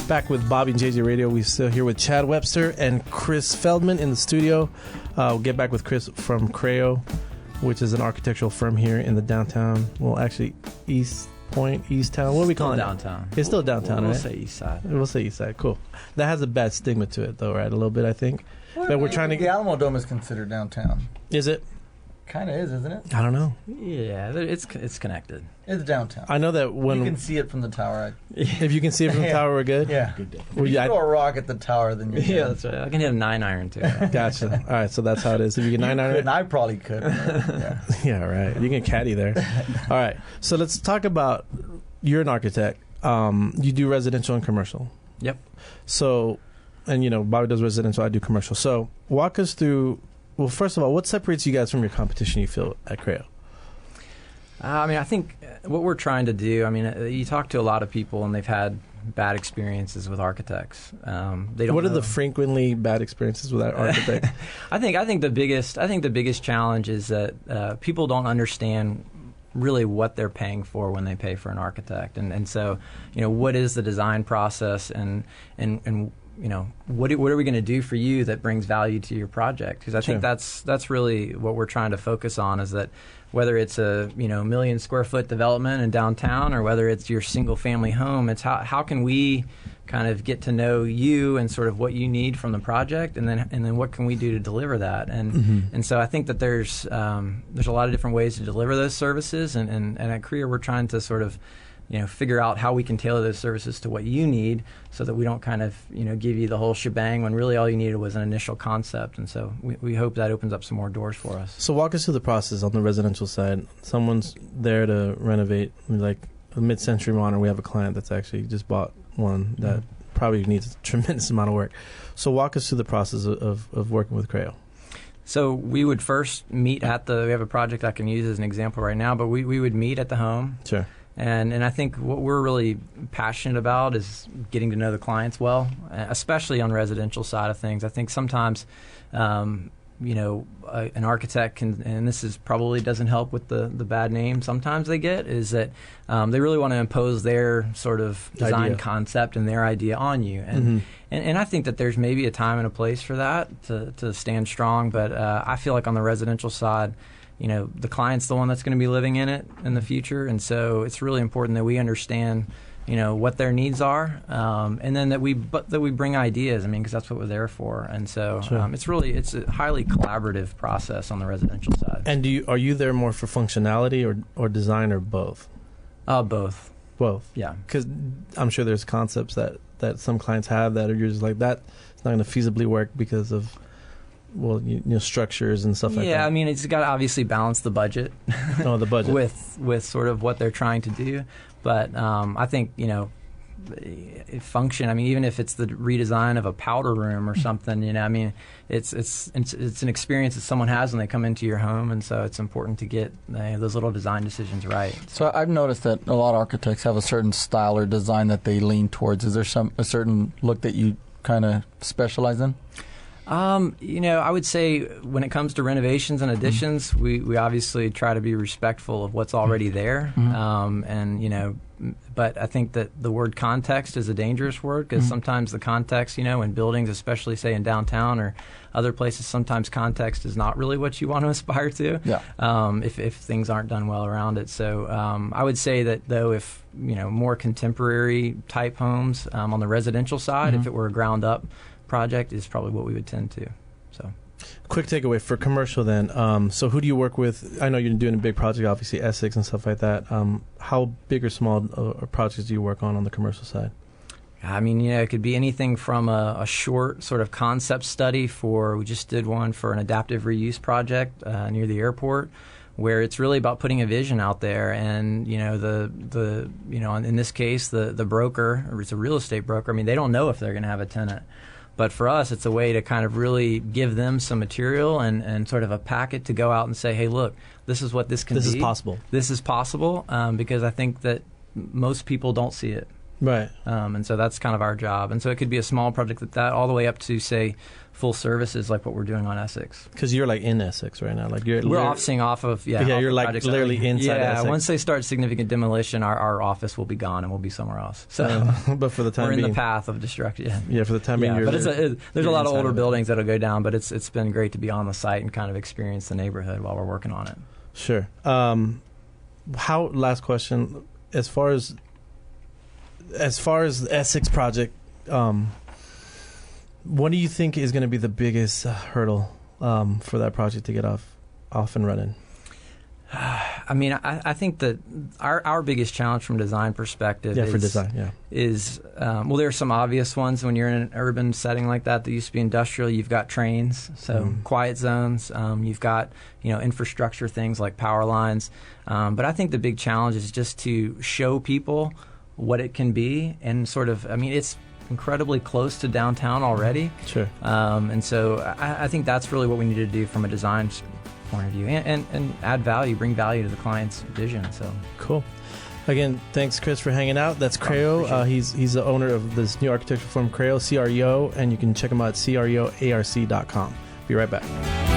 Back with Bobby and JJ Radio. We're still here with Chad Webster and Kris Feldmann in the studio. We'll get back with Kris from CREO, which is an architectural firm here in the downtown. Well, actually, East Point, East Town. What are we calling it? Downtown. It's still downtown, we'll right? say East Side. We'll say East Side. Cool. That has a bad stigma to it, though, right? A little bit, I think. But we're trying to. The Alamo Dome is considered downtown. Is it? Kind of is, isn't it? I don't know. Yeah, it's connected. It's downtown. I know that when you can see it from the tower. If you can see it from the tower, we're good. Yeah. If you throw a rock at the tower, then you're good. That's right. I can hit a 9-iron too. Gotcha. All right, so that's how it is. If you get 9-iron, I probably could. Yeah, right. You can caddy there. All right, so let's talk about. You're an architect. You do residential and commercial. Yep. So, and Bobby does residential. I do commercial. So, walk us through. Well, first of all, what separates you guys from your competition, you feel, at CREO? I think what we're trying to do, you talk to a lot of people and they've had bad experiences with architects. They don't. What are the frequently bad experiences with architects? I think the biggest challenge is that people don't understand really what they're paying for when they pay for an architect, and so what is the design process and what are we going to do for you that brings value to your project? Because I think that's really what we're trying to focus on, is that whether it's a 1 million square foot development in downtown or whether it's your single family home, it's how can we kind of get to know you and sort of what you need from the project, and then what can we do to deliver that? And so I think that there's a lot of different ways to deliver those services, and at CREO we're trying to sort of figure out how we can tailor those services to what you need, so that we don't kind of give you the whole shebang when really all you needed was an initial concept. And so we hope that opens up some more doors for us. So walk us through the process on the residential side. Someone's there to renovate, like a mid-century modern. We have a client that's actually just bought one that probably needs a tremendous amount of work. So walk us through the process of working with CREO. So we would first meet at we have a project I can use as an example right now, but we would meet at the home. Sure. And I think what we're really passionate about is getting to know the clients well, especially on the residential side of things. I think sometimes, an architect can, and this is probably doesn't help with the bad name sometimes they get, is that they really want to impose their sort of design concept and their idea on you. And I think that there's maybe a time and a place for that to stand strong. But I feel like on the residential side, the client's the one that's going to be living in it in the future, and so it's really important that we understand, what their needs are, and then that we bring ideas. Because that's what we're there for, and so it's a highly collaborative process on the residential side. And are you there more for functionality or design, or both? Both. Both. Yeah. Because I'm sure there's concepts that some clients have that are you're just like, that it's not going to feasibly work because of. Well, structures and stuff like that. Yeah, it's got to obviously balance the budget. Oh, the budget. with sort of what they're trying to do. But I think, it function. Even if it's the redesign of a powder room or something, it's an experience that someone has when they come into your home, and so it's important to get those little design decisions right. So I've noticed that a lot of architects have a certain style or design that they lean towards. Is there a certain look that you kind of specialize in? I would say when it comes to renovations and additions, we obviously try to be respectful of what's already there. But I think that the word context is a dangerous word, because sometimes the context, in buildings, especially say in downtown or other places, sometimes context is not really what you want to aspire to. Yeah. If things aren't done well around it. So I would say that, though, if more contemporary type homes on the residential side, if it were a ground up project, is probably what we would tend to. So, quick takeaway for commercial then. So who do you work with? I know you're doing a big project, obviously Essex and stuff like that. How big or small projects do you work on the commercial side? It could be anything from a short sort of concept study we just did one for an adaptive reuse project near the airport, where it's really about putting a vision out there, and in this case the broker, or it's a real estate broker, they don't know if they're going to have a tenant. But for us, it's a way to kind of really give them some material and sort of a packet to go out and say, hey, look, this is what this can be. This is possible. This is possible, because I think that most people don't see it. Right. And so that's kind of our job. And so it could be a small project like that all the way up to, say, full services like what we're doing on Essex. Because you're like in Essex right now. Like we're officing off of yeah. off You're of like projects. literally inside Essex. Once they start significant demolition, our office will be gone and we'll be somewhere else. So, but for the time we're being, in the path of destruction. Yeah, for the time being, but there's a lot of older of buildings that'll go down. But it's been great to be on the site and kind of experience the neighborhood while we're working on it. Sure. Last question, as far as the Essex project, what do you think is going to be the biggest hurdle for that project to get off and running? I mean, I think that our biggest challenge from a design perspective is there are some obvious ones when you're in an urban setting like that used to be industrial. You've got trains, so quiet zones. You've got infrastructure things like power lines. But I think the big challenge is just to show people what it can be and sort of, I mean, it's incredibly close to downtown already. Sure. And so I think that's really what we need to do from a design point of view and add value, bring value to the client's vision. So cool. Again, thanks, Kris, for hanging out. That's CREO. He's the owner of this new architecture firm, CREO, CREO, and you can check him out at creoarc.com. Be right back.